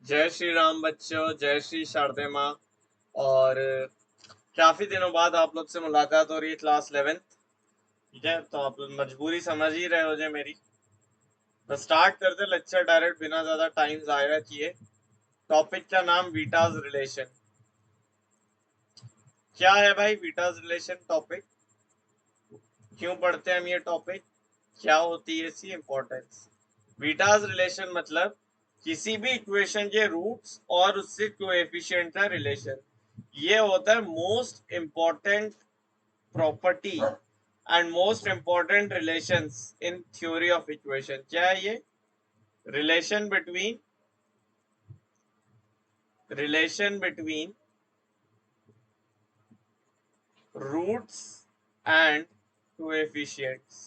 जय श्री राम बच्चों, जय श्री शारदे माँ। और काफी दिनों बाद आप लोग से मुलाकात हो रही है क्लास 11th। ठीक है, तो आप लोग मजबूरी समझ ही रहे हो जो मेरी। तो स्टार्ट करते लेक्चर डायरेक्ट बिना ज्यादा टाइम जाया किए। टॉपिक का नाम वीटाज रिलेशन। क्या है भाई वीटाज रिलेशन टॉपिक? क्यों पढ़ते हैं हम ये टॉपिक? क्या होती है इसकी इंपॉर्टेंस? वीटाज रिलेशन मतलब किसी भी इक्वेशन के रूट्स और उससे कोएफिशिएंट का रिलेशन। ये होता है most important property and most important relations in theory of equation. क्या है ये? Relation between roots and coefficients.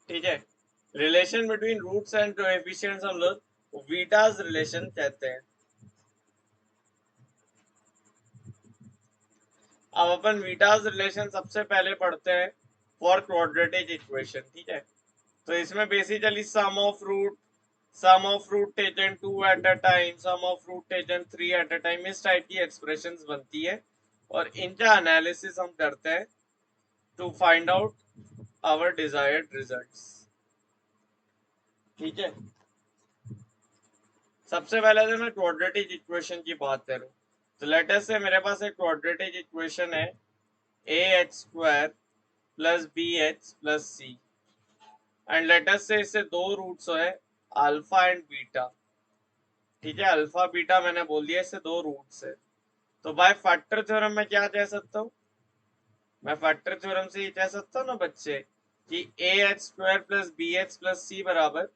ठीक है, relation between roots and coefficients हम लोग वीटाज रिलेशन कहते हैं। अब अपन वीटाज रिलेशन सबसे पहले पढ़ते हैं फॉर क्वाड्रेटिक इक्वेशन। ठीक है, तो इसमें basically sum of root taken 2 at a time, sum of root taken 3 at a time, इस टाइप की एक्सप्रेशंस बनती है और इनका एनालिसिस हम करते हैं to find out our desired results. ठीक है, सबसे पहले तो मैं क्वाड्रेटिक इक्वेशन की बात करूं तो लेट अस से मेरे पास एक क्वाड्रेटिक इक्वेशन है a H square plus B H plus c, and let us say इससे दो रूट्स है अल्फा एंड बीटा। ठीक है, अल्फा बीटा मैंने बोल दिया, इससे दो रूट्स है। तो बाय फैक्टर थ्योरम में क्या कह सकता हूँ? मैं फैक्टर थ्योरम से ये कह सकता हूँ ना बच्चे कि A H square plus B H plus C बराबर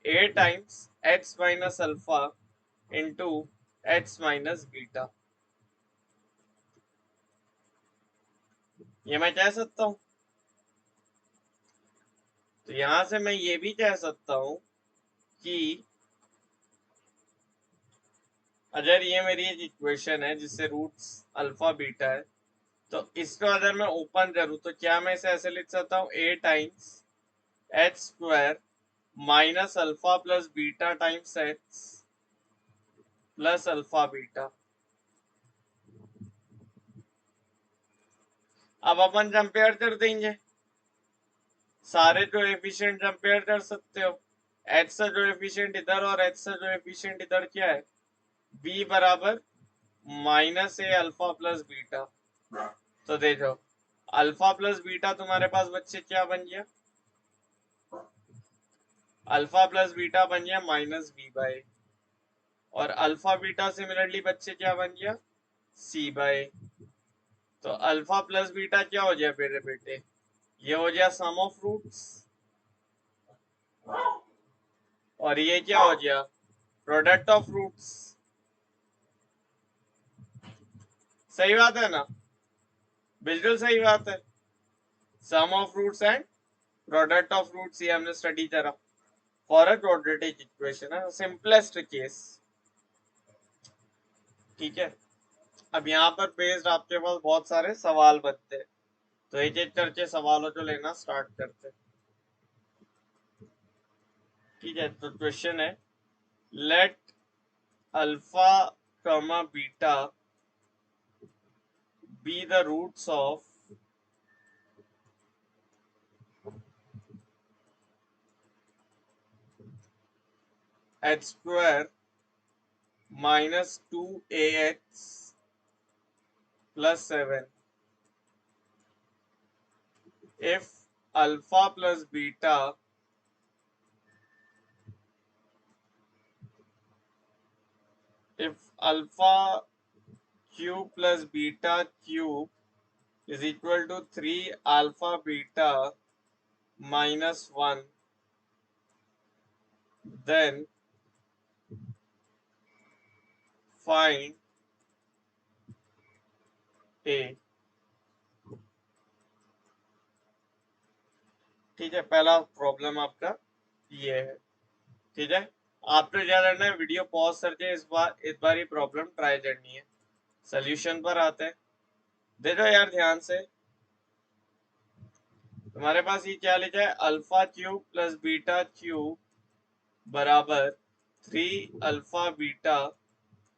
A times H minus alpha into H minus beta. ये मैं कह सकता हूँ। तो यहां से मैं ये भी कह सकता हूँ कि अगर ये मेरी एक इक्वेशन है जिससे रूट्स अल्फा बीटा है, तो इसको अगर मैं ओपन करूं तो क्या मैं इसे ऐसे लिख सकता हूँ A times H square minus alpha plus beta times H plus alpha beta. अब अपन कंपेयर कर देंगे, सारे जो एफिशिएंट कंपेयर कर सकते हो। एच से जो एफिशिएंट इधर और एच से जो एफिशिएंट इधर क्या है? बी बराबर माइनस ए अल्फा प्लस बीटा। तो देखो, अल्फा प्लस बीटा तुम्हारे पास बच्चे क्या बन गया? अल्फा प्लस बीटा बन गया माइनस बी बाय, और अल्फा बीटा सिमिलरली बच्चे क्या बन गया? सी बाय। तो अल्फा प्लस बीटा क्या हो गया मेरे बेटे? ये हो गया सम ऑफ रूट्स, और ये क्या हो गया? Product of roots. सही बात है ना? बिल्कुल सही बात है। Sum of roots and product of roots, ये हमने स्टडी करा फॉर अ क्वाड्रेटिक इक्वेशन है, सिंपलेस्ट केस। ठीक है, अब यहाँ पर बेस्ड आपके पास बहुत सारे सवाल बनते हैं, तो एक एक करके सवालों को लेना स्टार्ट करते हैं। ठीक है, तो क्वेश्चन है let alpha comma beta be the roots of h square minus 2ax plus 7 if alpha plus beta if alpha cube plus beta cube is equal to 3 alpha beta minus 1, then find a। ठीक है, पहला problem आपका ये है। ठीक है, आपको क्या करना है, वीडियो पॉज करके इस बार ही प्रॉब्लम ट्राई करनी है। सोल्यूशन पर आते हैं, देखो यार ध्यान से। तुम्हारे पास ये क्या लिखा है, alpha cube plus beta cube बराबर 3 अल्फा बीटा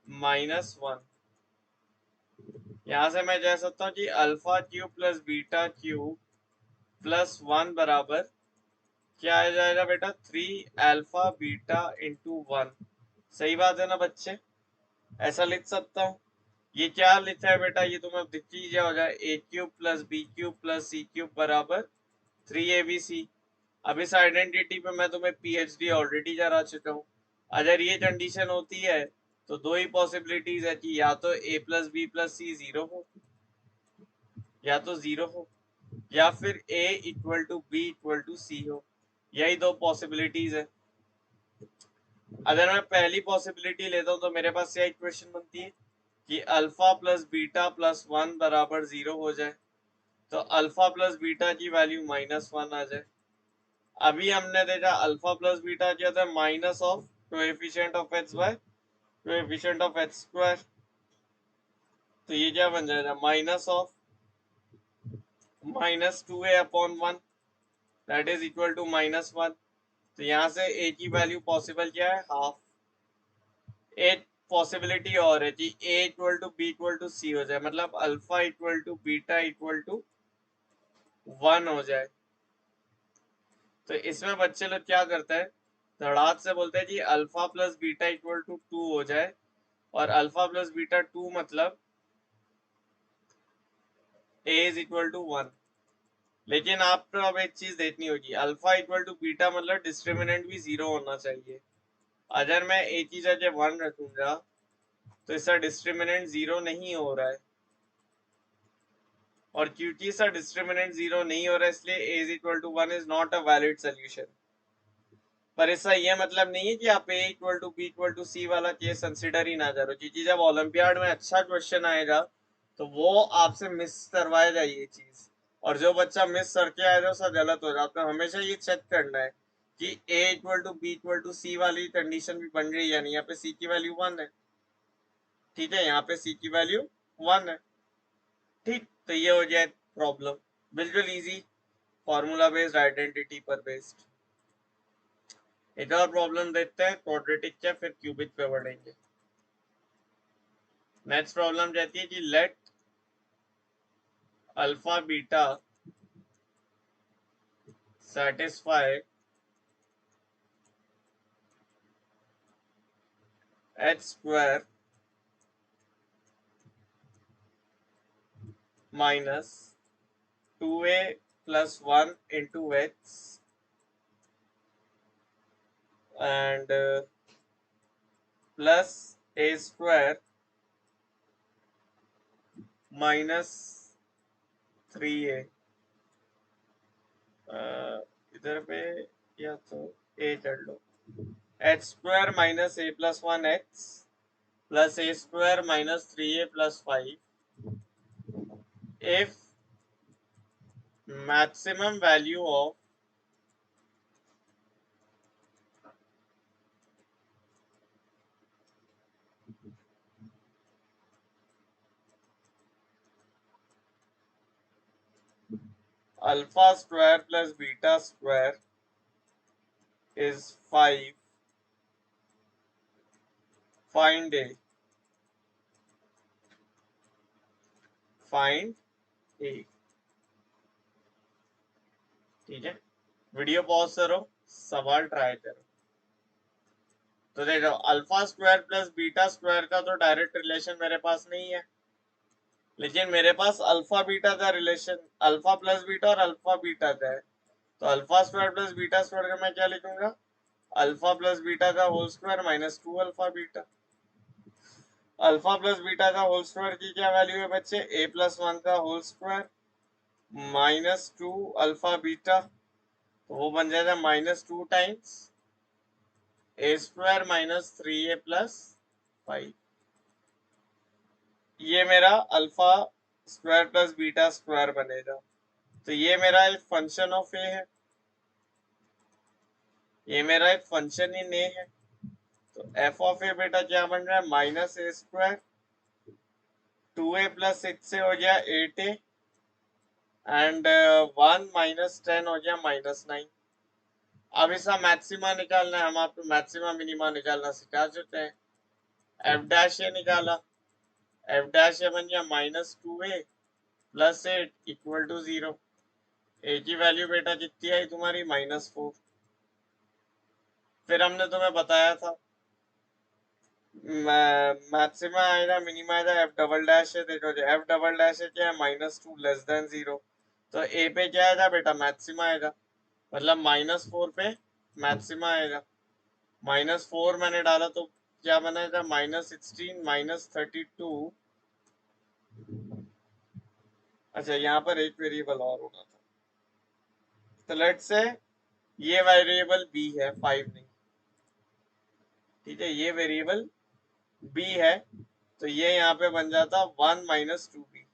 -1। यहां से मैं कह सकता हूँ कि alpha cube plus beta cube +1 बराबर क्या आ जाएगा बेटा, 3 अल्फा बीटा × 1। सही बात है ना बच्चे, ऐसा लिख सकता हूँ। ये क्या लिखा है बेटा, ये तुम्हें दिख लीजिए, हो जाए A cube plus B cube plus C cube बराबर 3 ABC। अब इस आइडेंटिटी पे मैं तुम्हें पीएचडी ऑलरेडी करा चुका हूँ। अगर ये कंडीशन होती है तो दो ही पॉसिबिलिटीज है कि या तो ए प्लस बी प्लस सी 0 हो, या तो 0 हो, या फिर a = b = c हो। यही दो पॉसिबिलिटीज है। अगर मैं पहली पॉसिबिलिटी लेता हूँ तो मेरे पास क्या इक्वेशन बनती है कि अल्फा प्लस बीटा प्लस 1 बराबर 0 हो जाए, तो अल्फा प्लस बीटा की वैल्यू -1 आ जाए। अभी हमने देखा अल्फा प्लस बीटा क्या था, minus of coefficient of x by coefficient of x²। तो ये क्या बन जाएगा, minus of -2a/1 that is equal to -1। तो यहाँ से a की वैल्यू पॉसिबल क्या है, हाफ। एक पॉसिबिलिटी और है कि a = b = c हो जाए, मतलब अल्फा = बीटा = 1 हो जाए। तो इसमें बच्चे लोग क्या करते हैं, धड़ाक से बोलते हैं कि अल्फा प्लस बीटा = 2 हो जाए, और अल्फा प्लस बीटा 2 मतलब a = 1। लेकिन आपको अब एक चीज देखनी होगी, अल्फा = बीटा मतलब डिस्क्रिमिनेंट भी 0 होना चाहिए। अगर मैं a की जगह 1 रखूंगा तो इसका डिस्क्रिमिनेंट 0 नहीं हो रहा है, और क्योंकि इसका डिस्क्रिमिनेंट 0 नहीं हो रहा है इसलिए a = 1 is not a valid solution. पर इसका यह मतलब नहीं है कि आप a = b = c वाला केस कंसिडर ही ना करो, क्योंकि जब ओलंपियाड में अच्छा क्वेश्चन आएगा तो वो आपसे मिस करवाएगा ये चीज, और जो बच्चा मिस करके आएगा उसका गलत हो जाता है। हमेशा ये चेक करना है कि a = b = c वाली कंडीशन भी बन रही है, यानी यहाँ पे c की वैल्यू 1 है, ठीक है, यहाँ पे c की वैल्यू 1 है, ठीक। तो ये हो जाए प्रॉब्लम, बिल्कुल इजी, फॉर्मूला बेस्ड, आइडेंटिटी पर बेस्ड। एक और प्रॉब्लम देखते हैं, क्वाड्रेटिक क्या फिर क्यूबिक पे बढ़ेंगे। नेक्स्ट प्रॉब्लम कहती है कि let alpha beta satisfy h² minus 2a plus 1 into x and plus a² minus 3a। इधर पे या तो a कर लो, h² minus a plus 1x plus a² minus 3a plus 5 if maximum value of alpha² plus beta² is 5, find a। Find a, ठीक है। Video pause करो, सवाल try करो। तो देखो अल्फा² प्लस बीटा² का तो डायरेक्ट रिलेशन मेरे पास नहीं है, लेकिन मेरे पास अल्फा बीटा का रिलेशन, अल्फा प्लस बीटा और अल्फा बीटा का है। तो अल्फा² प्लस बीटा² का मैं क्या लिखूंगा, अल्फा प्लस बीटा का whole square minus 2 alpha beta. Alpha plus beta का होल स्क्वायर की क्या वैल्यू है बच्चे, a + 1 का whole square minus 2 alpha beta, तो वो बन जाएगा -2 times a² minus 3a plus 5। ये मेरा alpha square plus beta square बनेगा। तो ये मेरा एक फंक्शन ऑफ ए है, ये मेरा एक फंक्शन इन ए है। तो एफ ऑफ ए बेटा क्या बन रहा है, माइनस ए स्क्वायर, 2a+6 से हो गया 8a, एंड 1 - 10 हो गया -9। अब इसका मैक्सिमा निकालना है, हम आपको मैक्सिमा मिनिमा निकालना सिखा चुके हैं। एफ डैश ए निकाला, एफ डैश ए बन गया -2a+8 = 0। ए की वैल्यू बेटा कितनी आई तुम्हारी, -4। फिर हमने तुम्हें बताया था मैक्सिमा आएगा मिनिमा आएगा एफ डबल डैश है, देखो जो एफ डबल डैश है क्या है, -2 < 0। तो ए पे क्या आएगा बेटा, मैक्सिमा आएगा, मतलब -4 पे मैक्सिमा आएगा। -4 मैंने डाला तो क्या बनेगा, -16 -32। अच्छा यहाँ पर एक वेरिएबल और होना था, तो लेट्स से ये वेरिएबल बी है, 5 नहीं, ठीक है, ये वेरिएबल बी है, तो ये यहाँ पे बन जाता 1 - 2b,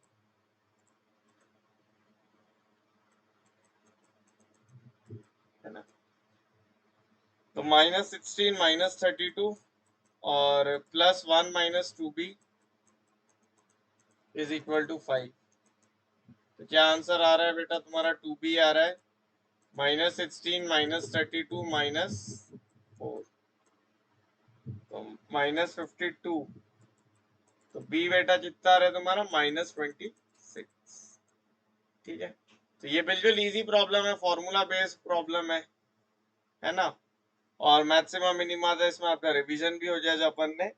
है ना। तो -16 -32 और +1 - 2b = 5। तो क्या आंसर आ रहा है बेटा तुम्हारा, 2b आ रहा है, -16 -32 -4, तो -52। तो बी बेटा कितना आ रहा है तुम्हारा, -26। ठीक है, तो ये बिल्कुल इजी प्रॉब्लम है, फॉर्मूला बेस्ड प्रॉब्लम है ना। और मैक्सिमम मिनिमा था, इसमें आपका रिवीजन भी हो जाए, जो अपन ने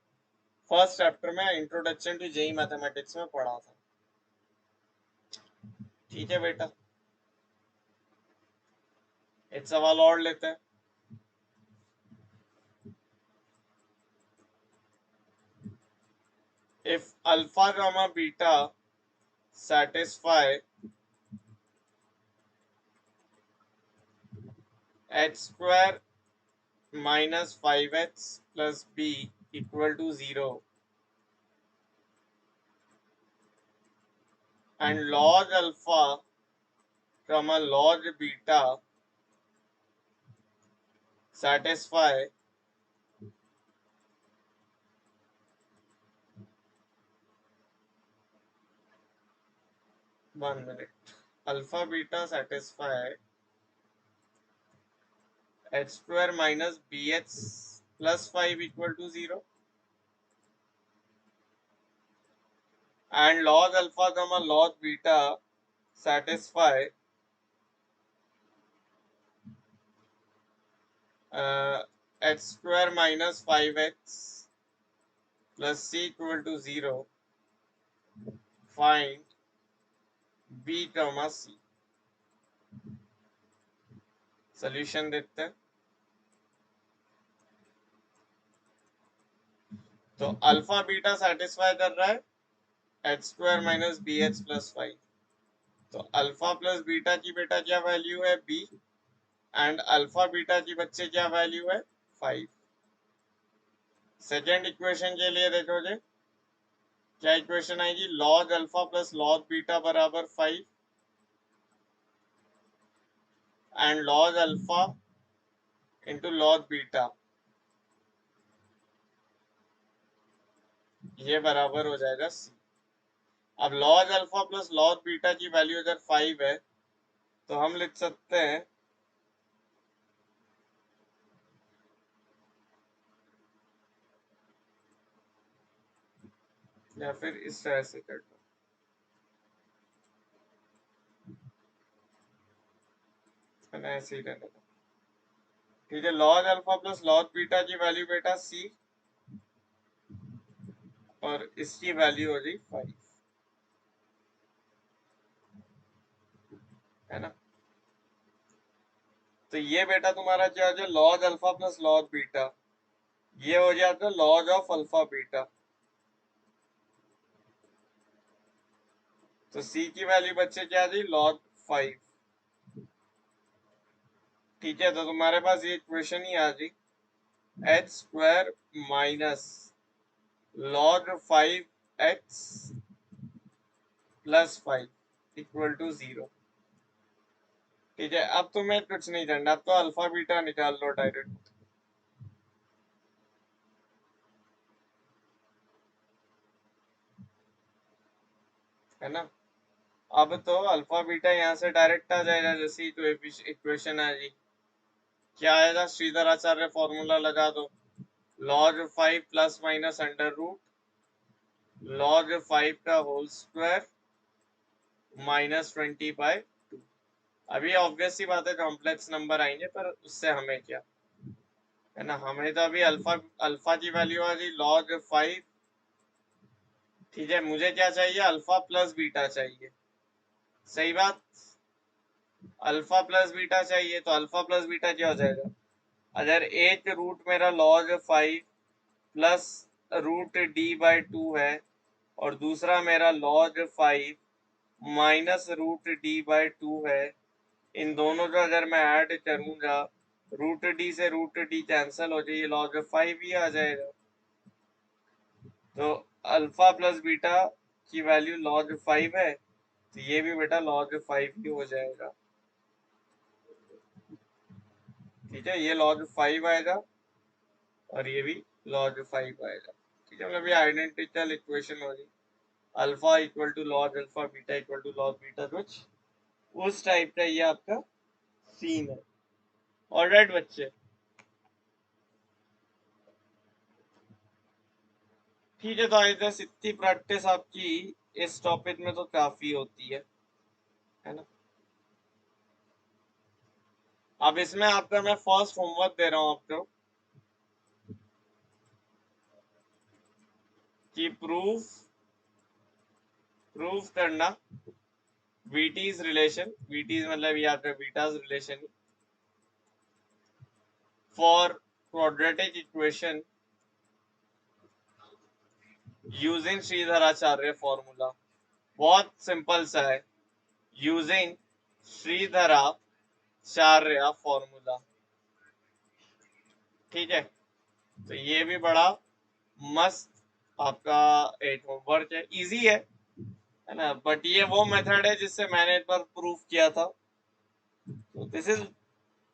फर्स्ट चैप्टर में इंट्रोडक्शन टू जेई मैथमेटिक्स में पढ़ा था। ठीक है बेटा, एक सवाल और लेते हैं। If alpha gamma beta satisfy h² - 5x plus b = 0 and log alpha log beta satisfy 1 minute, alpha beta satisfy h² - bx plus 5 = 0 and log alpha log beta satisfy h² - 5x plus c = 0, find b, c। Solution देखते हैं। तो alpha beta satisfy कर रहा है h² - bx plus 5। तो alpha plus beta की बेटा क्या वैल्यू है, b, एंड अल्फा बीटा की बच्चे क्या वैल्यू है, 5। सेकेंड इक्वेशन के लिए देखोगे क्या इक्वेशन आएगी, log alpha plus log beta बराबर 5 and log alpha into log beta, ये बराबर हो जाएगा c। अब log alpha plus log beta की वैल्यू अगर 5 है तो हम लिख सकते हैं या फिर इस तरह से कर दो, ऐसे ही रहने दो। ठीक है, log alpha plus log beta की वैल्यू बेटा c और इसकी वैल्यू हो गई 5, है ना। तो ये बेटा तुम्हारा क्या हो जाए, log alpha plus log beta, ये हो जाता है log ऑफ अल्फा बीटा। तो c की वैल्यू बच्चे क्या आ गई, log 5। ठीक है, तो तुम्हारे पास ये इक्वेशन ही आ गई, h² minus log 5x plus 5 = 0। ठीक है, अब तुम्हें कुछ नहीं करना, अब तो अल्फा बीटा निकाल लो डायरेक्ट। है ना। अब तो अल्फा बीटा यहाँ से डायरेक्ट आ जाएगा, जैसे तो इक्वेशन है जी। क्या आएगा, श्रीधर आचार्य फॉर्मूला लगा दो, log 5 plus minus under root log 5 का होल स्क्वायर माइनस 20/2। अभी ऑब्वियस सी बात है कॉम्प्लेक्स नंबर आएंगे, पर उससे हमें क्या है ना, हमें तो अभी अल्फा अल्फा की वैल्यू आ गई लॉग 5। ठीक है, मुझे क्या चाहिए, अल्फा प्लस बीटा चाहिए। सही बात, अल्फा प्लस बीटा चाहिए, तो अल्फा प्लस बीटा क्या हो जाएगा, अगर एक रूट मेरा लॉग 5 प्लस रूट d/2 है और दूसरा मेरा लॉग 5 माइनस रूट d/2 है, इन दोनों को अगर मैं ऐड करूंगा, रूट डी से रूट डी कैंसिल हो जाए, लॉग 5 ही आ जाएगा। तो अल्फा प्लस बीटा की वैल्यू लॉग 5 है, तो ये भी बेटा लॉग 5 ही हो जाएगा। ठीक है, ये log 5 आएगा और ये भी log 5 आएगा। ठीक है, मतलब ये आइडेंटिकल इक्वेशन हो गई, alpha equal to log alpha, beta equal to log beta, कुछ उस टाइप का ये आपका सीन है। ऑलराइट बच्चे, ठीक है, तो आई गेस इतनी प्रैक्टिस आपकी इस टॉपिक में तो काफी होती है ना। अब इसमें आपका मैं फर्स्ट होमवर्क दे रहा हूँ आपको कि प्रूफ प्रूफ करना वीटीज रिलेशन, वीटीज मतलब ये आपका betas relation for quadratic equation using Shridharacharya formula. बहुत सिंपल सा है, यूजिंग श्रीधराचार्य फॉर्मूला। ठीक है, तो ये भी बड़ा मस्त आपका एक होमवर्क है, इजी है ना, बट ये वो मेथड है जिससे मैंने एक बार प्रूफ किया था। तो this is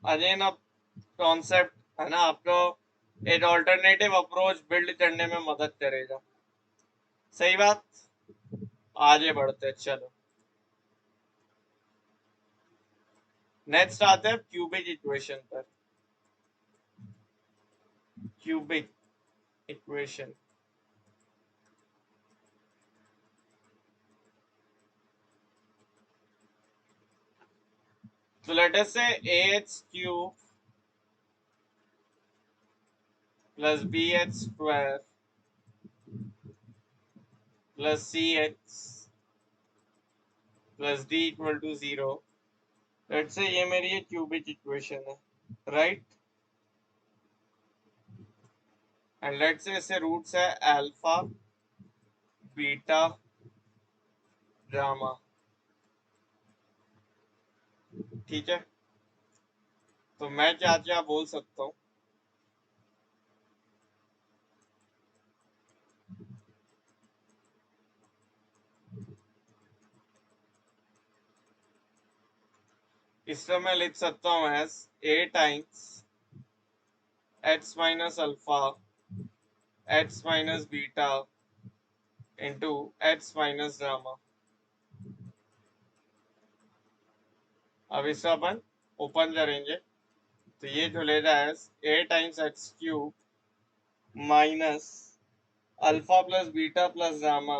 again a concept, है ना, आपको एक ऑल्टरनेटिव अप्रोच बिल्ड करने में मदद करेगा। सही बात, आगे बढ़ते हैं, चलो नेक्स्ट आते हैं क्यूबिक इक्वेशन पर। Cubic equation, so let us say ax cube plus bx square plus cx plus d equal to 0। Let's say ये मेरी क्यूबिक इक्वेशन है, राइट, एंड लेट्स से इससे रूट्स है अल्फा बीटा गामा। ठीक है, तो मैं क्या क्या बोल सकता हूँ, इससे मैं लिख सकता हूँ S A times x minus alpha x minus beta into x minus gamma. अब इसे अपन ओपन करेंगे, तो ये जो ले रहा है A times X cube minus alpha plus beta plus gamma,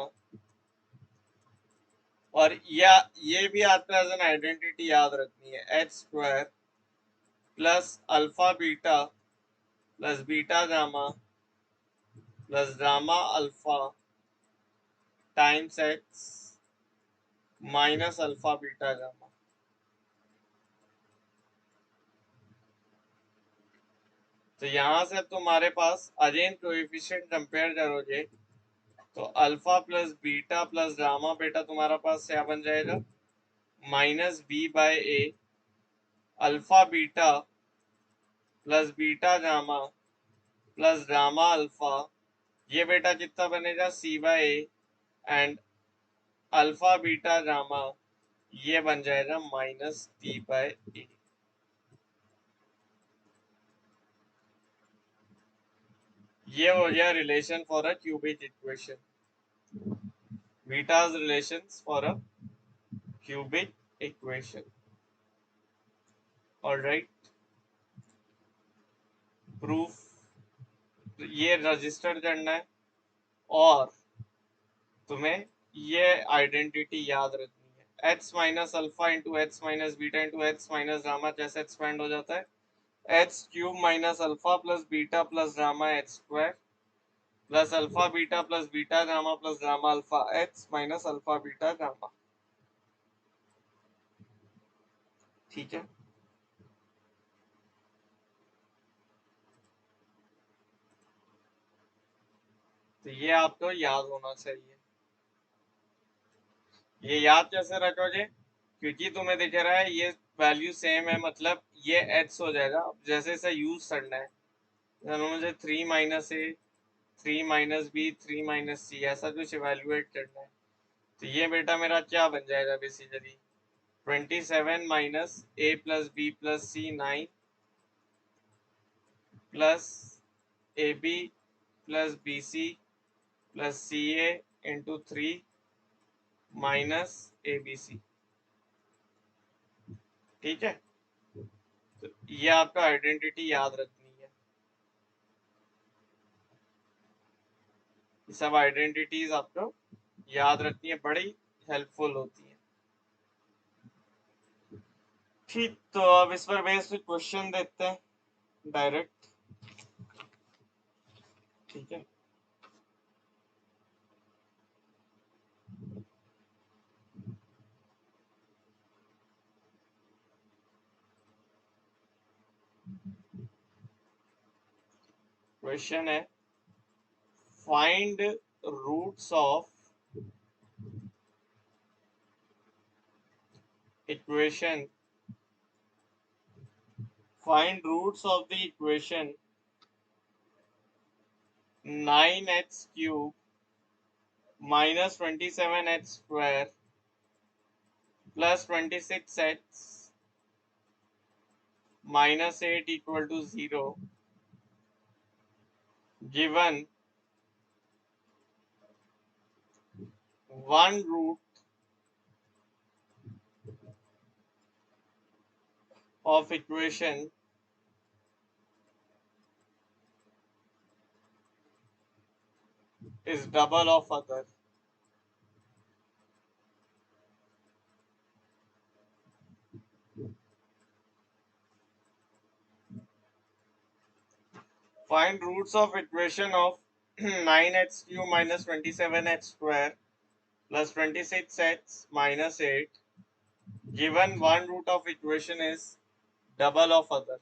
और या ये भी आपको एज एन आइडेंटिटी याद रखनी है, X square plus alpha beta plus beta gamma plus gamma alpha times x minus alpha beta gamma. तो यहाँ से तुम्हारे पास अगेन कोएफिशिएंट कंपेयर करोगे, तो alpha plus beta plus gamma बेटा तुम्हारा पास क्या बन जाएगा, minus b/a alpha beta plus beta gamma plus gamma alpha, ये बेटा कितना बनेगा c/a, and alpha beta gamma ये बन जाएगा माइनस d/a। ये हो गया relation for a cubic equation. Vieta's relations for a cubic equation. All right, proof ये रजिस्टर करना है और तुम्हें ये आइडेंटिटी याद रखनी है। h minus alpha into H minus beta into H minus gamma जैसे एक्सपेंड हो जाता है H cube minus alpha plus beta plus gamma H square plus alpha beta gamma plus gamma alpha H minus alpha beta gamma. ठीक है, तो ये आपको याद होना चाहिए। ये याद कैसे रखोगे, क्योंकि तुम्हें दिख रहा है ये वैल्यू सेम है, मतलब ये एच हो जाएगा। अब जैसे इसे यूज करना है, मुझे 3 माइनस ए 3 माइनस बी 3 माइनस सी ऐसा कुछ इवेल्युएट करना है। तो ये बेटा मेरा क्या बन जाएगा basically 27 minus a plus b plus c 9 plus a b plus b c plus c a into 3 minus a b c. ठीक है, तो ये आपका आइडेंटिटी याद रखनी है। ये सब आइडेंटिटीज आपको याद रखनी है, बड़ी हेल्पफुल होती है। ठीक, तो अब इस पर बेस्ड क्वेश्चन देखते हैं डायरेक्ट। ठीक है, क्वेश्चन है find roots of equation find roots of the equation 9x cube minus 27x square plus 26x minus 8 equal to 0 given one root of equation is double of other. Find roots of equation of 9x cube minus 27x square plus 26x minus 8 given one root of equation is double of other.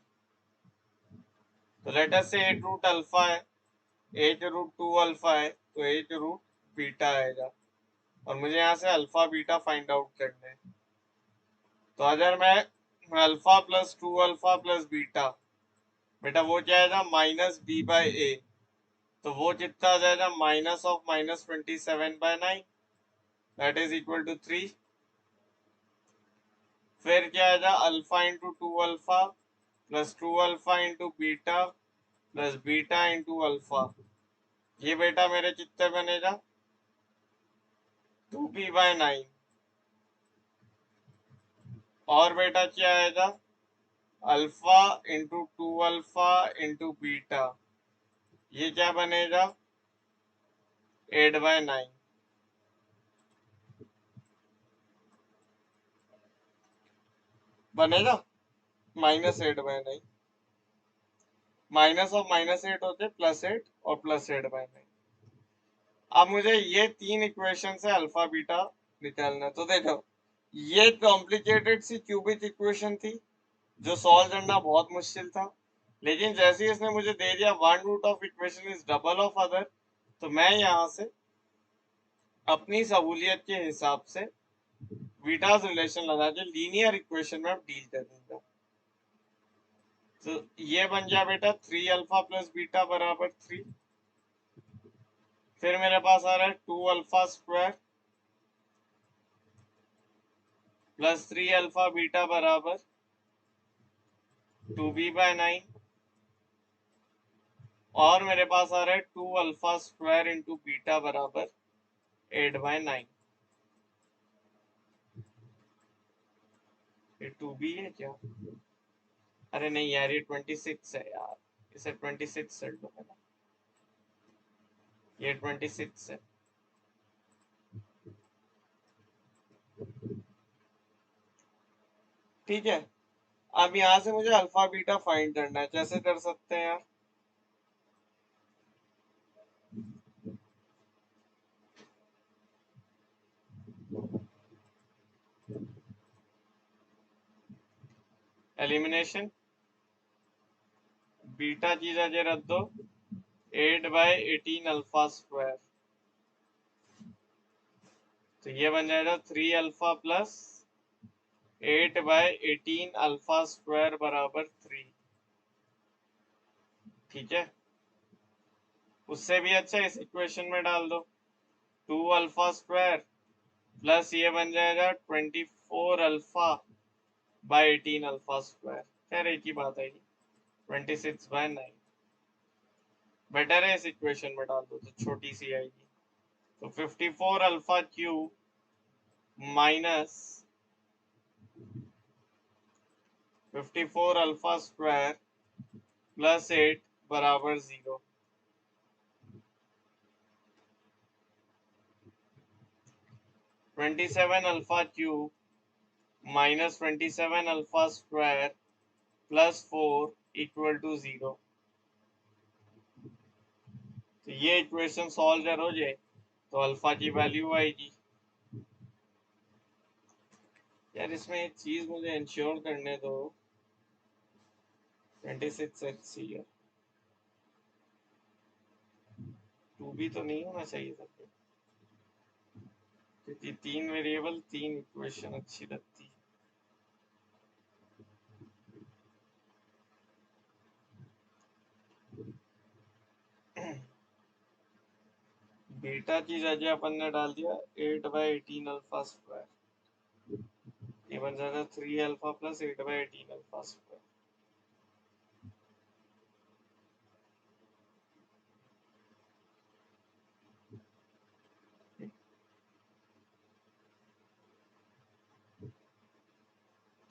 तो late us से 8 root alpha है, 8 root 2 alpha है, तो 8 root beta आएगा और मुझे यहाँ से अल्फा बीटा फाइंड आउट करना है। तो अगर मैं alpha plus 2 alpha plus beta, बेटा वो क्या आएगा माइनस बी बाई ए, तो वो कितना आ जाएगा minus of minus 27/9 that is equal to 3। फिर क्या आएगा alpha into 2 alpha plus 2 alpha into beta plus beta into alpha, ये बेटा मेरे कितने बनेगा 2b/9। और बेटा क्या आएगा alpha into 2 alpha into beta, ये क्या बनेगा 8/9। बनेगा -8/9, माइनस ऑफ -8 होते +8 और +8/9। अब मुझे ये तीन इक्वेशन से अल्फा बीटा निकालना है। तो देखो ये कॉम्प्लिकेटेड सी क्यूबिक इक्वेशन थी जो सॉल्व करना बहुत मुश्किल था, लेकिन जैसे ही इसने मुझे दे दिया one root of equation is double of other, तो मैं यहाँ से अपनी सहूलियत के हिसाब से बीटास रिलेशन लगा के लीनियर इक्वेशन में डील करूंगा। तो ये बन गया बेटा 3 अल्फा प्लस बीटा बराबर 3। फिर मेरे पास आ रहा है 2 alpha square plus 3 alpha beta बराबर 2b/9 और मेरे पास आ रहा है 2 अल्फा स्क्वायर इंटू बीटा बराबर 8/9। ये 2b है क्या? अरे नहीं यार, ये 26 है यार, इसे 26 कर दो है ना, ये 26 है। ठीक है, अब यहाँ से मुझे अल्फा बीटा फाइंड करना है, कैसे कर सकते हैं यार? एलिमिनेशन, बीटा चीज अजय रख दो, 8/18 अल्फा स्क्वायर, तो ये बन जाएगा 3 अल्फा प्लस 8/18 अल्फा स्क्वायर बराबर 3। ठीक है, उससे भी अच्छा इस इक्वेशन में डाल दो, 2 अल्फा स्क्वायर प्लस ये बन जाएगा 24 अल्फा बाई 18 अल्फा स्क्वायर, खैर एक ही बात आएगी, 26/9। बेटर है इस इक्वेशन में डाल दो तो छोटी सी आएगी, तो 54 alpha cube minus 54 alpha square plus 8 बराबर 0। 27 alpha cube minus 27 alpha square plus 4 equal to 0। तो ये इक्वेशन सॉल्व करो जे, तो अल्फा की वैल्यू आएगी। यार इसमें एक चीज मुझे इंश्योर करने दो, 26 है, 2b तो नहीं होना चाहिए था, क्योंकि 3 वेरिएबल 3 इक्वेशन अच्छी लगती है। बीटा की जगह अपन ने डाल दिया 8/18 अल्फा स्क्वायर, ये बन जाएगा 3 अल्फा प्लस 8/18 अल्फा स्क्वायर।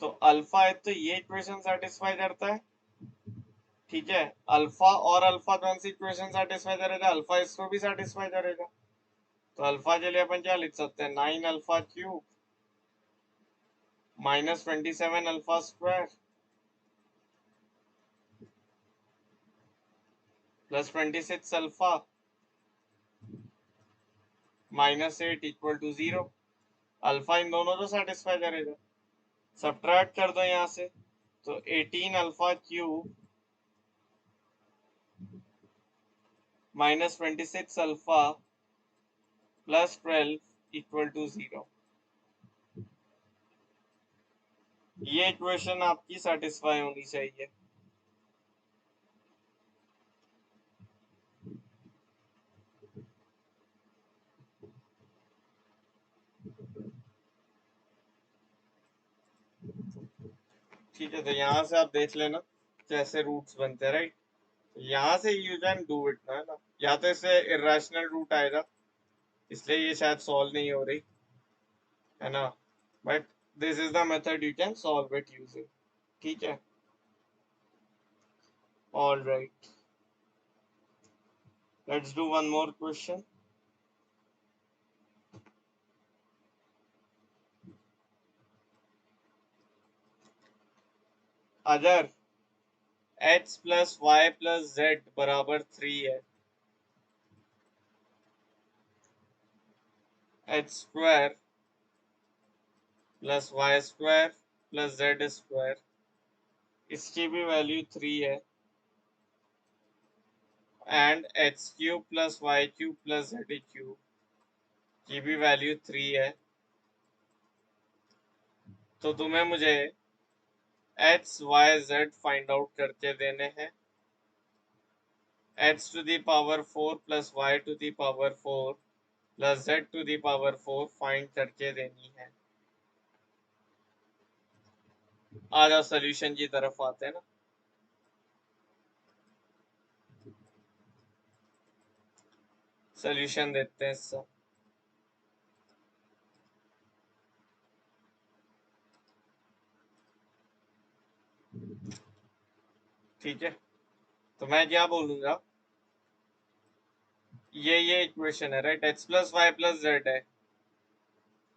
तो अल्फा है तो ये इक्वेशन सेटिस्फाई करता है, ठीक है, अल्फा और अल्फा कौन सी इक्वेशन सेटिस्फाई करेगा? अल्फा इसको भी सेटिस्फाई करेगा, तो अल्फा के लिए अपन क्या लिख सकते हैं, 9 alpha cube minus 27 alpha square plus 26 alpha minus 8 equal to 0। Alpha इन दोनों को सेटिस्फाई करेगा, सब्ट्रैक्ट कर दो यहाँ से, तो 18 alpha cube minus 26 alpha plus 12 equal to 0। ये इक्वेशन आपकी सेटिस्फाई होनी चाहिए। ठीक है, तो यहाँ से आप देख लेना कैसे रूट्स बनते हैं, राइट? यहाँ से यू कैन डू इट ना, है ना, या तो इससे इरेशनल रूट आएगा, इसलिए ये शायद सॉल्व नहीं हो रही है ना, but this is the method you can solve it using. ठीक है, all right, let's do one more question. अगर x plus Y plus z बराबर 3 है, h square plus Y square plus Z square, इसकी भी वैल्यू 3 है, and x cube plus y cube plus z cube की भी वैल्यू 3 है, तो तुम्हें मुझे x Y z find out करके देने हैं। X to the power 4 plus y to the power 4 plus z to the power 4 find करके देनी है। आ जाओ सोल्यूशन की तरफ आते हैं ना। सोल्यूशन देते हैं इसका। ठीक है, तो मैं क्या बोलूंगा, ये इक्वेशन है right, X plus Y plus Z है,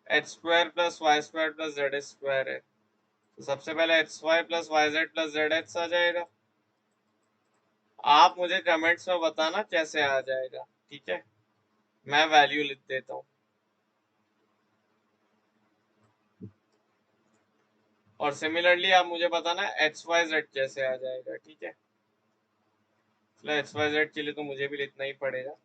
X square plus Y square plus Z square है। तो सबसे पहले X Y plus Y Z plus Z X आ जाएगा। आप मुझे कमेंट्स में बताना कैसे आ जाएगा, ठीक है, मैं वैल्यू लिख देता हूँ। और सिमिलरली आप मुझे बताना एक्स वाई जेड कैसे आ जाएगा, ठीक है। चलो एक्स वाई जेड के लिए तो मुझे भी लिखना ही पड़ेगा।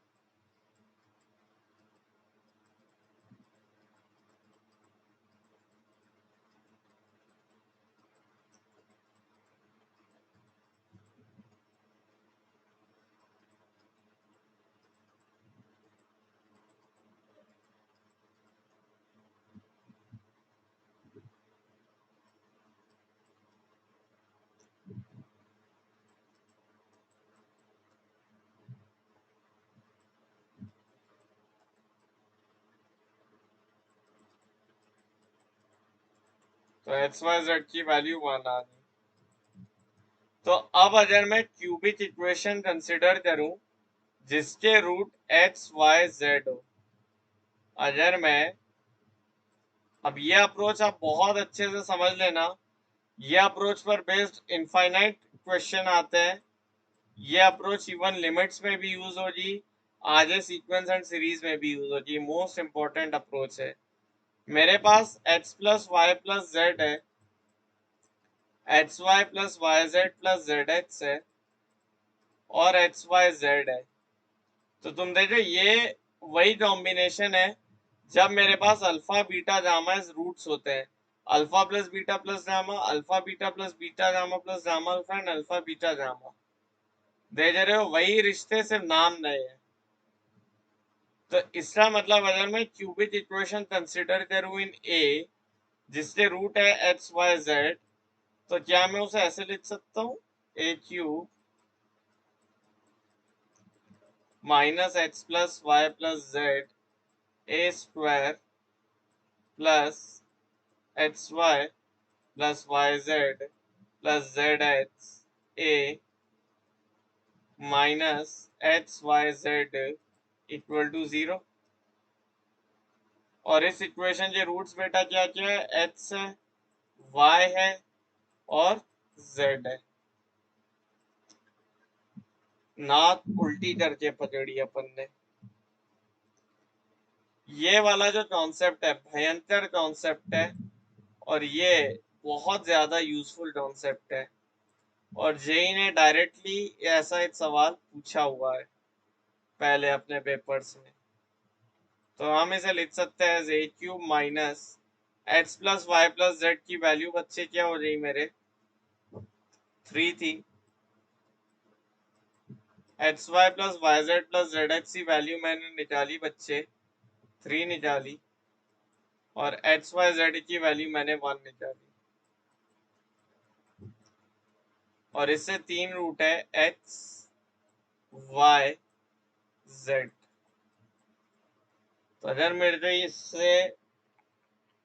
तो एक्स वाई जेड की वैल्यू 1 आ गई। तो अब अगर मैं क्यूबिक इक्वेशन कंसिडर करूं जिसके रूट एक्स वाई जेड हो, अगर मैं, अब ये अप्रोच आप बहुत अच्छे से समझ लेना, ये अप्रोच पर बेस्ड इनफाइनाइट क्वेश्चन आते हैं। ये अप्रोच इवन लिमिट्स में भी यूज होगी, आगे सीक्वेंस एंड सीरीज में भी यूज होगी, मोस्ट इंपॉर्टेंट अप्रोच है। मेरे पास X plus Y plus Z है, X Y plus Y Z plus Z X है, और एक्स वाई जेड है। तो तुम देखो ये वही कॉम्बिनेशन है जब मेरे पास अल्फा बीटा गामा रूट्स होते हैं, alpha plus beta plus gamma, alpha beta plus beta gamma plus gamma alpha and alpha beta gamma. देख रहे हो, वही रिश्ते, सिर्फ नाम नए हैं। तो इसका मतलब अगर मैं क्यूबिक इक्वेशन कंसिडर करूं इन ए जिसके रूट है एक्स वाई जेड, तो क्या मैं उसे ऐसे लिख सकता हूँ, A cube minus X plus Y plus Z A square plus X Y plus Y Z plus Z X A minus X Y Z equal to 0। और इस इक्वेशन के रूट्स बेटा क्या क्या है, एक्स है, वाई है और जेड है। नाक उल्टी करके पकड़ी अपन ने। ये वाला जो कॉन्सेप्ट है भयंकर कॉन्सेप्ट है, और ये बहुत ज्यादा यूजफुल कॉन्सेप्ट है, और जेई ने डायरेक्टली ऐसा एक सवाल पूछा हुआ है पहले अपने पेपर्स में। तो हम इसे लिख सकते हैं A cube minus X plus Y plus Z की वैल्यू बच्चे क्या हो रही मेरे, 3 थी, X Y plus Y Z plus Z X की वैल्यू मैंने निकाली बच्चे, 3 निकाली, और एक्स वाई जेड की वैल्यू मैंने 1 निकाली। और इससे 3 रूट है एक्स वाई जेड। तो अगर मेरे को इससे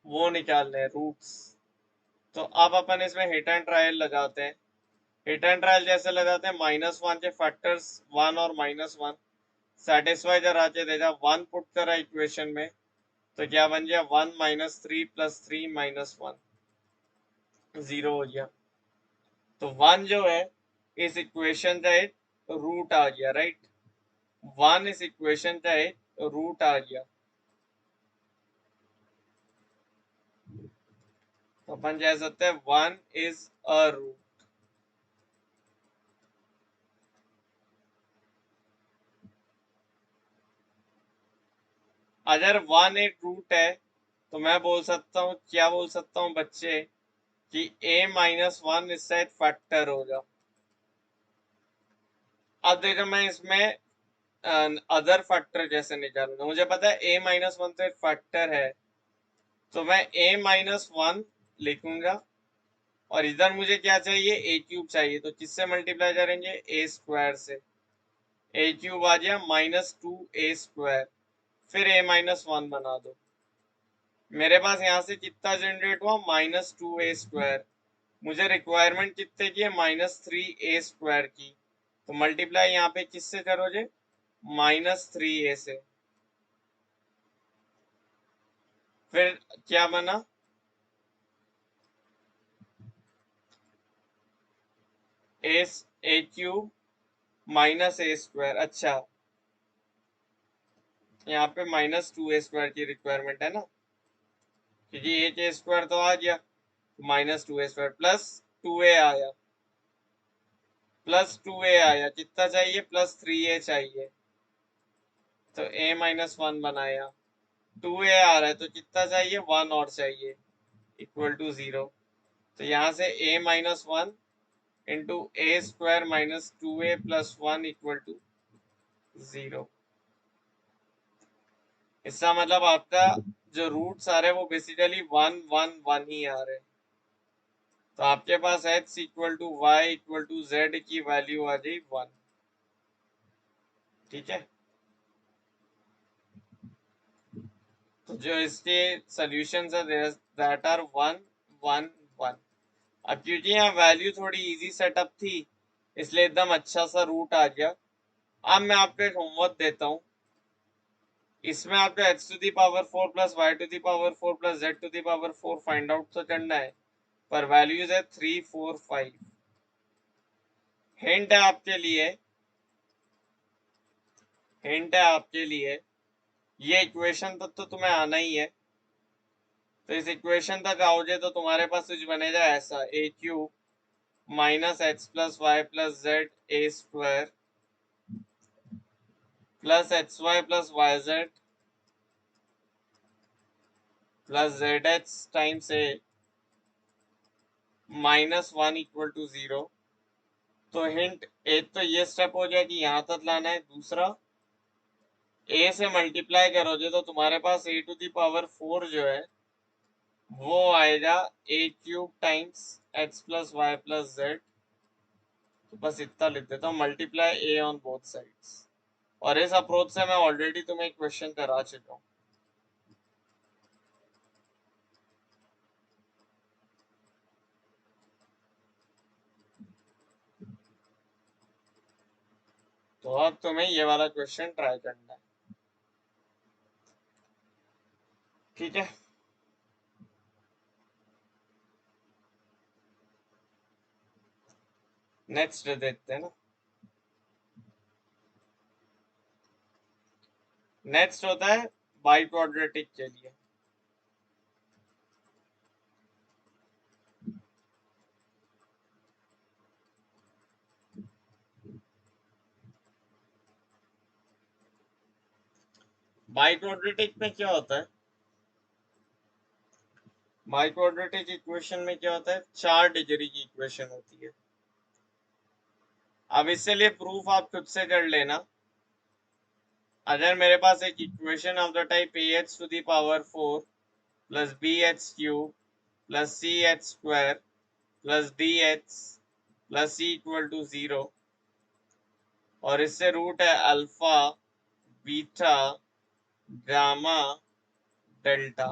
वो निकालने हैं रूट्स, तो अब अपन इसमें हिट एंड ट्रायल लगाते हैं। हिट एंड ट्रायल जैसे लगाते हैं, -1 के फैक्टर्स 1 और -1 सेटिस्फाई जरा के देगा, 1 पुट करा इक्वेशन में, तो क्या बन गया, 1 - 3 + 3 - 1 0 हो गया। तो 1 जो है इस इक्वेशन का एक रूट आ गया राइट, 1 इस इक्वेशन का एक रूट आ गया। तो अपन कह सकते हैं 1 इज अ रूट। अगर 1 एक रूट है तो मैं बोल सकता हूँ, क्या बोल सकता हूँ बच्चे, कि a-1 इसका एक फैक्टर होगा। अब देखो मैं इसमें अदर फैक्टर जैसे निकालूंगा, मुझे पता है a-1 तो एक फैक्टर है, तो मैं a-1 लिखूंगा, और इधर मुझे क्या चाहिए, ए क्यूब चाहिए, तो किससे मल्टीप्लाई करेंगे, ए स्क्वायर से, ए क्यूब आ गया -2a², फिर a-1 बना दो। मेरे पास यहाँ से कितना जनरेट हुआ, -2a², मुझे रिक्वायरमेंट कितने की है, -3a² की, तो मल्टीप्लाई यहाँ पे किससे करोगे, -3a से। फिर क्या बना, a³ -a²। अच्छा, यहाँ पे -2a² की रिक्वायरमेंट है ना, क्योंकि h² तो आ गया, -2a² +2a आया, कितना चाहिए, +3a चाहिए, तो a-1 बनाया। 2a आ रहा है तो कितना चाहिए, 1 और चाहिए, =0। तो यहाँ से a-1 इंटू a² -2a + 1 =0। इसका मतलब आपका जो रूट्स आ रहे हैं वो बेसिकली 1 1 1 ही आ रहे हैं। तो आपके पास x = y = z की वैल्यू आ गई 1। ठीक है, तो जो इसके सॉल्यूशंस है दैट आर 1 1 1। अब क्योंकि यहाँ वैल्यू थोड़ी इजी सेटअप थी, इसलिए एकदम अच्छा सा रूट आ गया। अब मैं आपको एक होमवर्क देता हूँ, इसमें आपको x⁴ + y⁴ + z⁴ find out तो करना है, पर वैल्यूज है 3 4 5। हिंट है आपके लिए, ये इक्वेशन तक तो तुम्हें आना ही है। तो इस इक्वेशन तक आओगे तो तुम्हारे पास कुछ बनेगा ऐसा, a³ -x + y + z a² + xy + yz + zx times a -1 = 0। तो हिंट, एक तो ये स्टेप हो गया कि यहाँ तक लाना है। दूसरा, a से मल्टीप्लाई करोगे तो तुम्हारे पास a⁴ जो है वो आएगा a³ times x + y + z। तो बस इतना लिख देता हूँ, multiply a on both sides. और इस अप्रोच से मैं ऑलरेडी तुम्हें एक क्वेश्चन करा चुका हूँ। तो अब तुम्हें ये वाला क्वेश्चन ट्राई करना है। ठीक है, नेक्स्ट देखते हैं ना। नेक्स्ट होता है बाई क्वाड्रेटिक के लिए। बाई क्वाड्रेटिक में क्या होता है, बाई क्वाड्रेटिक इक्वेशन में क्या होता है, 4 डिग्री की इक्वेशन होती है। अब इससे लिए प्रूफ आप खुद से कर लेना। अगर मेरे पास एक equation of the type ax⁴ + bx³ + cx² + dx + c = 0 और इससे रूट है alpha beta gamma delta.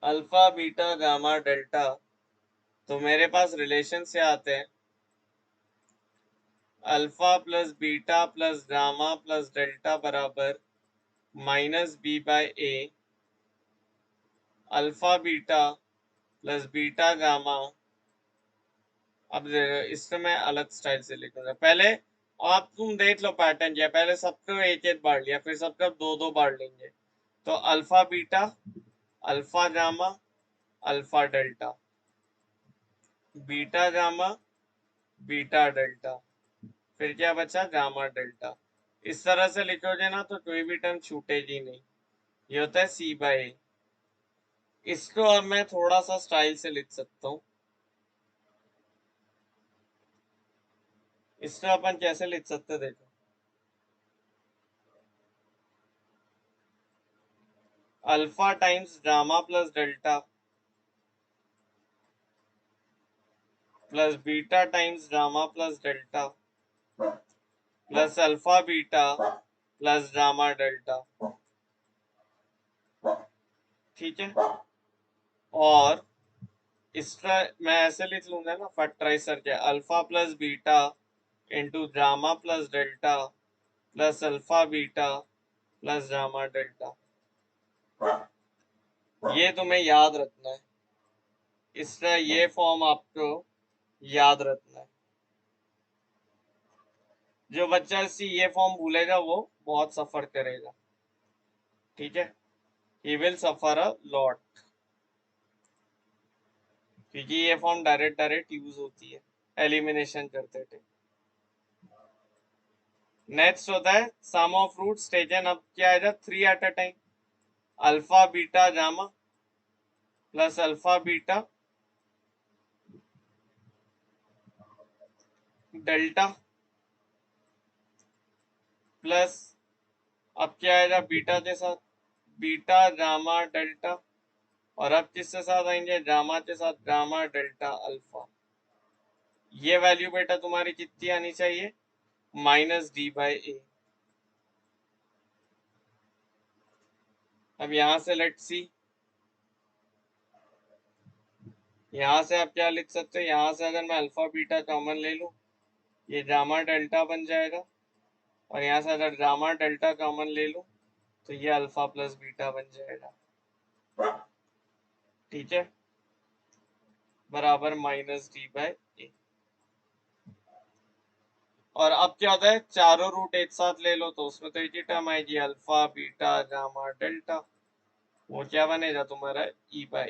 Alpha beta gamma delta, तो मेरे पास रिलेशन से आते हैं अल्फा + बीटा + गामा + डेल्टा बराबर -b/a। Alpha beta + beta gamma, अब इससे मैं अलग स्टाइल से लिखूंगा। पहले आप तुम देख लो पैटर्न क्या, पहले सबको एक एक बार लिया, फिर सबका दो दो बार लेंगे। तो alpha beta, alpha gamma, alpha delta, beta gamma, beta delta, फिर क्या बचा, गामा डेल्टा। इस तरह से लिखोगे ना तो कोई भी टर्म छूटेगी नहीं। ये होता है c/a। इसको अब मैं थोड़ा सा स्टाइल से लिख सकता हूँ। इसको अपन कैसे लिख सकते, देखो, alpha times gamma plus delta plus beta times gamma plus delta plus alpha beta plus gamma delta. ठीक है, और इसका मैं ऐसे लिख लूंगा ना, फैक्टराइजर के alpha plus beta into gamma plus delta plus alpha beta plus gamma delta. ये तुम्हें याद रखना है, इसका ये फॉर्म आपको याद रखना है। जो बच्चा सी ये फॉर्म भूलेगा वो बहुत सफर करेगा, ठीक है, he will suffer a lot, क्योंकि ये फॉर्म डायरेक्ट डायरेक्ट यूज होती है एलिमिनेशन करते थे। नेक्स्ट होता है सम ऑफ रूट्स टेकन, अब क्या आएगा, 3 at a time, alpha beta gamma plus alpha beta delta plus, अब क्या आएगा बीटा के साथ बीटा गामा डेल्टा, और अब किसके साथ आएंगे, गामा के साथ गामा डेल्टा अल्फा। ये वैल्यू बेटा तुम्हारी कितनी आनी चाहिए, -d/a। अब यहां से लेट्स सी, यहाँ से आप क्या लिख सकते हो, यहाँ से अगर मैं अल्फा बीटा कॉमन ले लूं, ये गामा डेल्टा बन जाएगा, और यहाँ से अगर गामा डेल्टा कॉमन ले लूं तो ये अल्फा प्लस बीटा बन जाएगा, ठीक है, बराबर -d/a। और अब क्या होता है, चारों रूट एक साथ ले लो तो उसमें तो एक ही टर्म आएगी, अल्फा बीटा गामा डेल्टा, वो क्या बनेगा तुम्हारा e/a।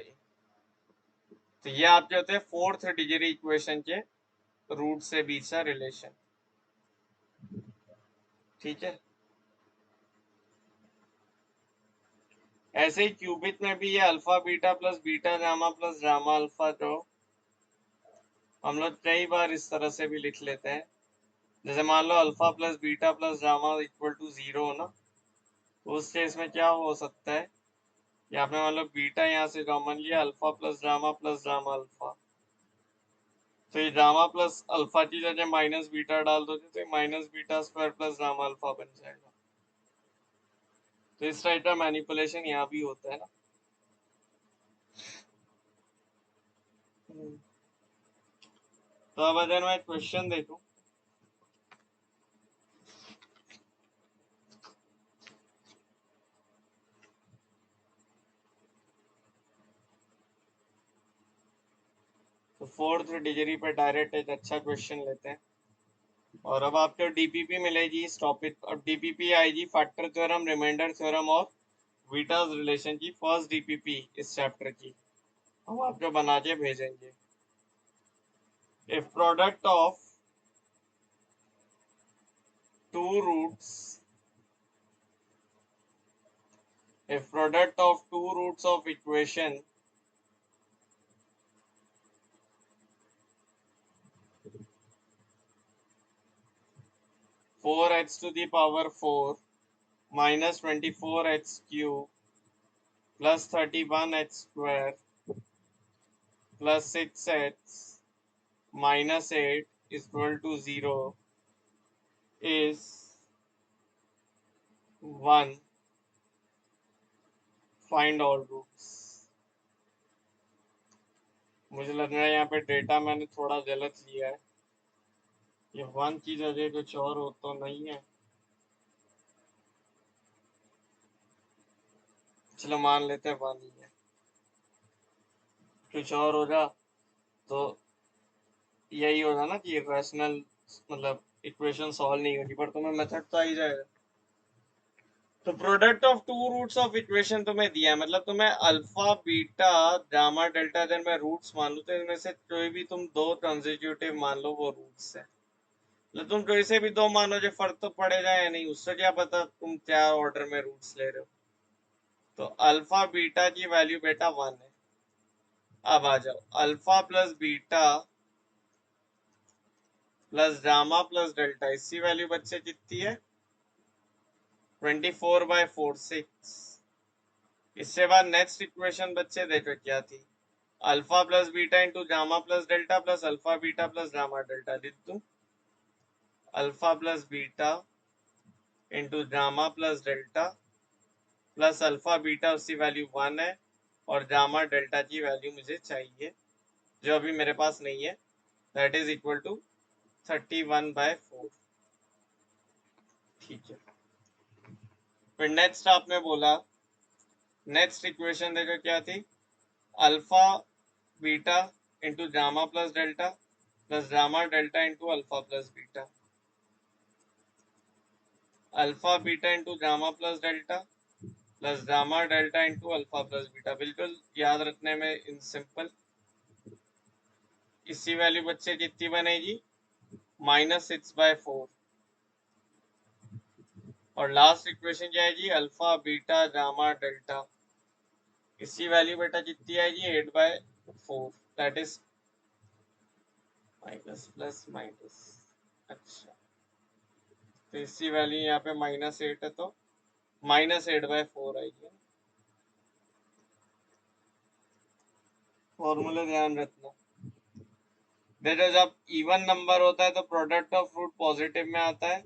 तो ये आपके होते हैं फोर्थ डिग्री इक्वेशन के रूट से बीच का रिलेशन, ठीक है। ऐसे ही क्यूबिक में भी ये alpha beta plus beta gamma plus gamma alpha जो हम लोग कई बार इस तरह से भी लिख लेते हैं, जैसे मान लो alpha plus beta plus gamma equal to 0 हो ना, तो उस केस में क्या हो सकता है कि आपने मान लो बीटा यहाँ से कॉमन लिया, अल्फा प्लस गामा अल्फा, तो ये गामा प्लस अल्फा की जगह माइनस बीटा डाल दोगे तो minus beta square plus gamma alpha बन जाएगा। तो इस टाइप का मैनिपुलेशन यहाँ भी होता है ना। तो अब अगर मैं क्वेश्चन देखूं, तो फोर्थ डिग्री पे डायरेक्ट एक अच्छा क्वेश्चन लेते हैं। और अब आपको डीपीपी मिलेगी इस टॉपिक, अब डीपीपी आएगी फैक्टर थ्योरम, रिमाइंडर थ्योरम और वीटास रिलेशन की, फर्स्ट डीपीपी इस चैप्टर की हम आपको बना के भेजेंगे। If product of two roots, if product of two roots of equation four x to the power 4 minus 24x cube plus 31x square plus 6x minus 8 is equal to 0 is 1, find all roots। मुझे लग रहा है यहाँ पे data मैंने थोड़ा गलत लिया है, ये 1 की जगह कुछ और हो तो नहीं है, चलो मान लेते हैं 1 ही है, कुछ और होगा तो यही होगा ना कि रैशनल मतलब इक्वेशन सॉल्व नहीं होगी, पर तुम्हें मेथड तो आ ही जाएगा। तो product of two roots of equation तुम्हें दिया है, मतलब तुम्हें अल्फा बीटा गामा डेल्टा अगर मैं रूट्स मान लूं तो इनमें से कोई भी तुम दो कंसेक्यूटिव मान लो वो रूट्स है, मतलब तुम कोई से भी दो मानो, जो फर्क तो पड़ेगा या नहीं, उससे क्या पता तुम क्या ऑर्डर में रूट्स ले रहे हो। तो अल्फा बीटा की वैल्यू बेटा 1 है। अब आ जाओ, alpha plus beta plus gamma plus delta, इसकी वैल्यू बच्चे कितनी है, 24/4 6। इससे बाद नेक्स्ट इक्वेशन बच्चे देखो क्या थी, alpha plus beta into gamma plus delta plus alpha beta plus gamma delta, लिख दूं alpha plus beta into gamma plus delta plus alpha beta, उसकी वैल्यू 1 है, और गामा डेल्टा की वैल्यू मुझे चाहिए जो अभी मेरे पास नहीं है, दैट इज इक्वल टू 31/4। ठीक है, फिर नेक्स्ट आपने बोला, नेक्स्ट इक्वेशन देखो क्या थी, alpha beta into gamma plus delta plus gamma delta into alpha plus beta, alpha beta into gamma plus delta plus gamma delta into alpha plus beta. बिल्कुल याद रखने में इन सिंपल, इसी वैल्यू बच्चे कितनी बनेगी, -6/4। और लास्ट इक्वेशन क्या आएगी, अल्फा बीटा गामा डेल्टा, इसी वैल्यू बेटा कितनी आएगी, 8/4, that is minus plus minus. अच्छा, तो इसी वैल्यू यहाँ पे -8 है तो -8/4 आएगी। फॉर्मूला ध्यान रखना, देखो जब इवन नंबर होता है तो प्रोडक्ट ऑफ फ्रूट पॉजिटिव में आता है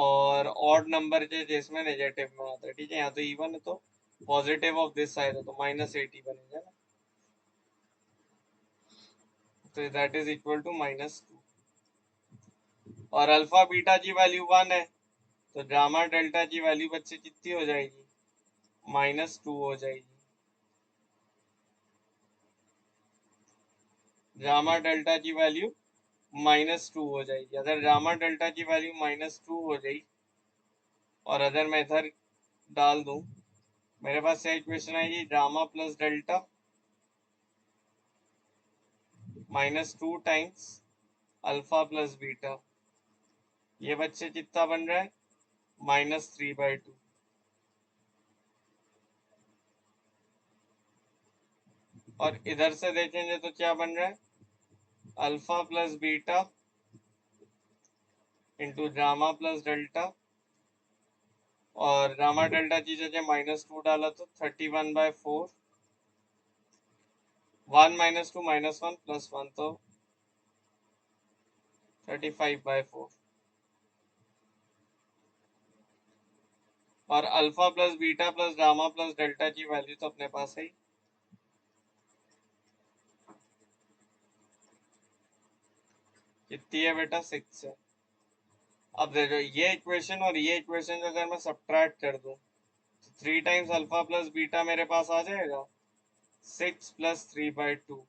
और ऑड नंबर जो जिसमें नेगेटिव में आता है। ठीक है, यहाँ तो इवन है तो पॉजिटिव ऑफ दिस साइड है तो -8 ही बनेगा ना, तो दैट इज इक्वल टू -2। और अल्फा बीटा की वैल्यू 1 है तो गामा डेल्टा की वैल्यू बच्चे कितनी हो जाएगी, -2 हो जाएगी। गामा डेल्टा की वैल्यू -2 हो जाएगी। अगर गामा डेल्टा की वैल्यू -2 हो गई और अगर मैं इधर डाल दूं, मेरे पास क्या इक्वेशन आएगी, gamma plus delta -2 times alpha plus beta, ये बच्चे कितना बन रहा है, -3/2। और इधर से देखेंगे तो क्या बन रहा है, alpha plus beta into gamma plus delta, और गामा डेल्टा की जगह -2 डाला तो 31/4, 1 - 2 -1 + 1 तो 35/4। और alpha plus beta plus gamma plus delta की वैल्यू तो अपने पास है, कितनी है बेटा, 6 है। अब देखो ये इक्वेशन और ये इक्वेशन अगर मैं सब्ट्रैक्ट कर दूं तो 3 टाइम्स अल्फा प्लस बीटा मेरे पास आ जाएगा 6 + 3/2।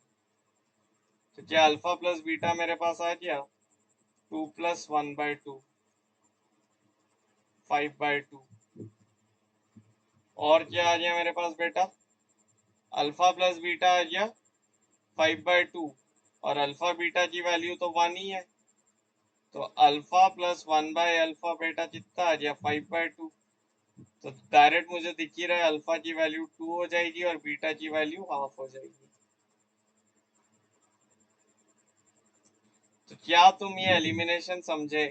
तो क्या अल्फा प्लस बीटा मेरे पास आ गया 2 + 1/2, 5/2। और क्या आ गया मेरे पास बेटा, अल्फा प्लस बीटा आ गया 5/2 और अल्फा बीटा की वैल्यू तो 1 ही है, तो अल्फा प्लस 1/अल्फा बेटा कितना आ गया 5/2। तो डायरेक्ट मुझे दिख ही रहा है अल्फा की वैल्यू 2 हो जाएगी और बीटा की वैल्यू हाफ हो जाएगी। तो क्या तुम ये एलिमिनेशन समझे,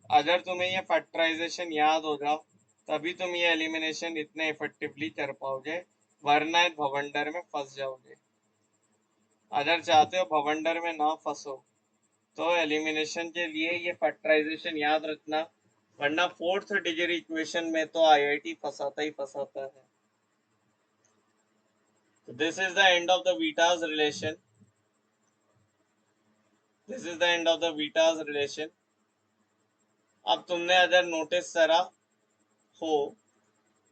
अगर तुम्हें ये फैक्टराइजेशन याद होगा तभी तुम ये एलिमिनेशन इतने इफेक्टिवली कर पाओगे, वरना भवंडर में फंस जाओगे। अगर चाहते हो भवंडर में ना फंसो तो एलिमिनेशन के लिए ये फैक्टराइजेशन याद रखना, वरना 4th डिग्री इक्वेशन में तो आईआईटी फंसाता ही फंसाता है। So this is the end of the Vita's relation. This is the end of the Vita's relation. अब तुमने अगर नोटिस करा हो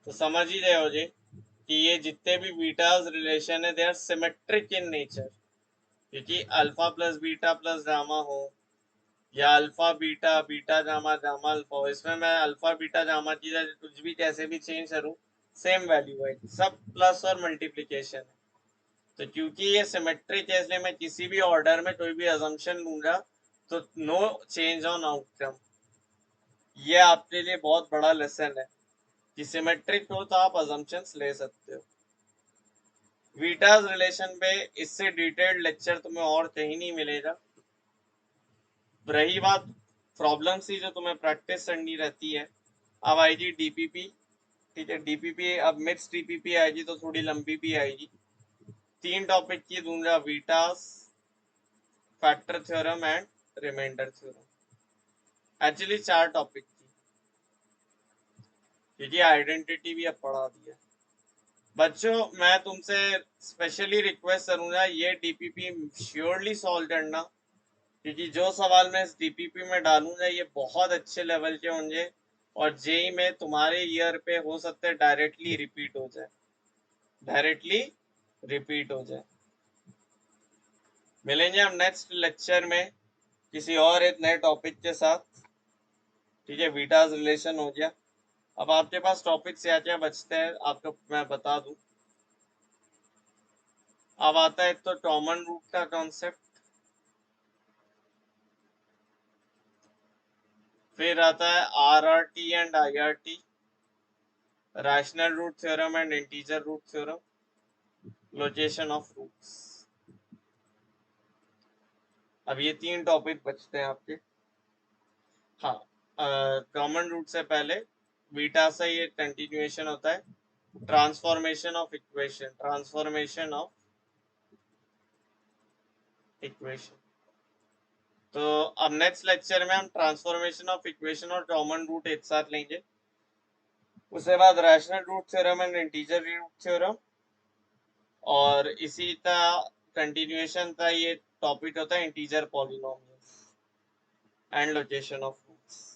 तो समझ ही रहे होगे कि ये जितने भी बीटाज रिलेशन है they are symmetric in nature, क्योंकि alpha plus beta plus gamma हो या alpha beta beta gamma gamma alpha हो, इसमें मैं अल्फा बीटा गामा की कुछ भी कैसे भी चेंज करूँ सेम वैल्यू है, सब प्लस और मल्टीप्लीकेशन है। तो क्योंकि ये सिमेट्रिक है इसलिए मैं किसी भी ऑर्डर में कोई भी अजम्पशन लूंगा तो नो चेंज ऑन आउटकम। ये आपके लिए बहुत बड़ा लेसन है कि सिमेट्रिक हो तो आप अजम्पशंस ले सकते हो। वीटाज रिलेशन पे इससे डिटेल्ड लेक्चर तुम्हें और कहीं नहीं मिलेगा। रही बात प्रॉब्लम सी जो तुम्हें प्रैक्टिस करनी रहती है, अब आएगी डीपीपी। ठीक है, डीपीपी अब मिक्स डीपीपी आएगी तो थोड़ी लंबी भी आएगी। 3 टॉपिक की दूंगा, Vieta's, factor theorem and remainder theorem. Actually 4 topic की, क्योंकि आइडेंटिटी भी अब पढ़ा दिया। बच्चों मैं तुमसे स्पेशली रिक्वेस्ट करूंगा ये डीपीपी श्योरली सॉल्व करना, क्योंकि जो सवाल मैं इस डीपीपी में डालूंगा ये बहुत अच्छे लेवल के होंगे और जेई में तुम्हारे ईयर पे हो सकता है डायरेक्टली रिपीट हो जाए, डायरेक्टली रिपीट हो जाए। मिलेंगे हम नेक्स्ट लेक्चर में किसी और एक नए टॉपिक के साथ। ठीक है, बीटाज रिलेशन हो गया। अब आपके पास टॉपिक क्या क्या बचते हैं आपको मैं बता दूं। अब आता है तो कॉमन रूट का कॉन्सेप्ट, फिर आता है RRT and IRT, rational root theorem and integer root theorem, location of roots. अब ये 3 टॉपिक बचते हैं आपके। हाँ, कॉमन रूट से पहले बीटा से ये कंटिन्यूएशन होता है, transformation of equation, transformation of equation. तो अब नेक्स्ट लेक्चर में हम ट्रांसफॉर्मेशन ऑफ इक्वेशन और कॉमन रूट एक साथ लेंगे। उसके बाद rational root theorem and integer root theorem, और इसी का कंटिन्यूएशन का ये टॉपिक होता है integer polynomials and location of roots.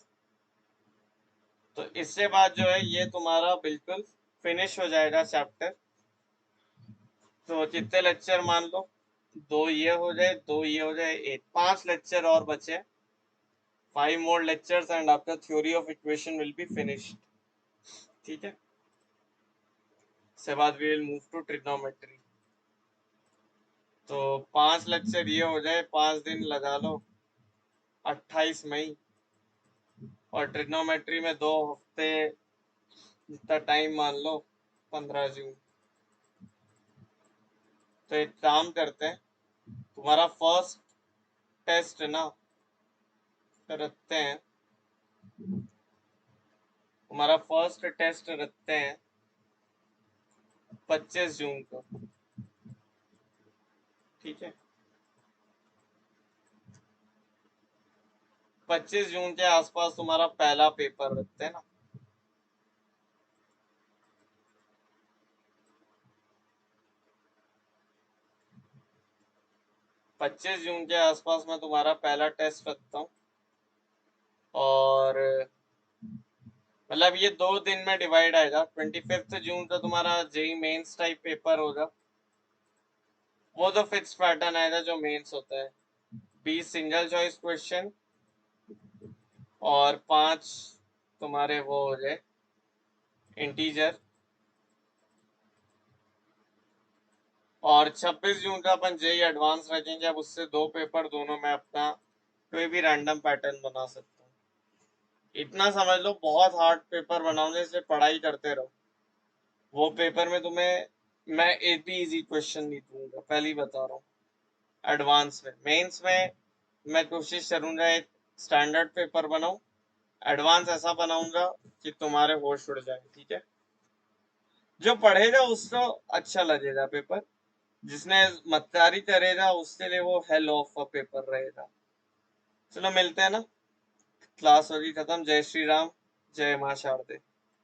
तो इसके बाद जो है ये तुम्हारा बिल्कुल फिनिश हो जाएगा चैप्टर। तो कितने लेक्चर मान लो, 2 ये हो जाए, 2 ये हो जाए, 8 5 लेक्चर और बचे। 5 more lectures and after theory of equation will be finished। ठीक है, इसके बाद we will move to trigonometry। तो 5 लेक्चर ये हो जाए, 5 दिन लगा लो, 28 मई, और ट्रिग्नोमेट्री में 2 हफ्ते जितना टाइम मान लो, 15 जून। तो एक काम करते हैं, तुम्हारा फर्स्ट टेस्ट ना रखते हैं, तुम्हारा फर्स्ट टेस्ट रखते हैं 25 जून को। ठीक है, 25 जून के आसपास तुम्हारा पहला पेपर रखते हैं ना। 25 जून के आसपास मैं तुम्हारा पहला टेस्ट रखता हूँ, और मतलब ये 2 दिन में डिवाइड आएगा। 25 जून का तुम्हारा जेई मेंस टाइप पेपर होगा, वो तो फिक्स पैटर्न आएगा जो मेंस होता है, 20 सिंगल चॉइस क्वेश्चन और 5 तुम्हारे वो हो जाए इंटीजर। और 26 जून का अपन जेई एडवांस रखेंगे, अब उससे 2 पेपर, दोनों में अपना कोई भी रैंडम पैटर्न बना सकता हूँ। इतना समझ लो बहुत हार्ड पेपर बनाऊंगे, इसलिए पढ़ाई करते रहो। वो पेपर में तुम्हें मैं एक भी इजी क्वेश्चन नहीं दूंगा, पहले ही बता रहा हूँ। एडवांस में, मेंस में मैं कोशिश करूंगा एक स्टैंडर्ड पेपर बनाऊं, एडवांस ऐसा बनाऊंगा कि तुम्हारे होश उड़ जाए। ठीक है, जो पढ़ेगा उसको अच्छा लगेगा पेपर, जिसने मक्कारी करेगा उसके लिए वो हेल ऑफ अ पेपर रहेगा। चलो मिलते हैं ना, क्लास होगी खत्म। जय श्री राम, जय मां शारदे।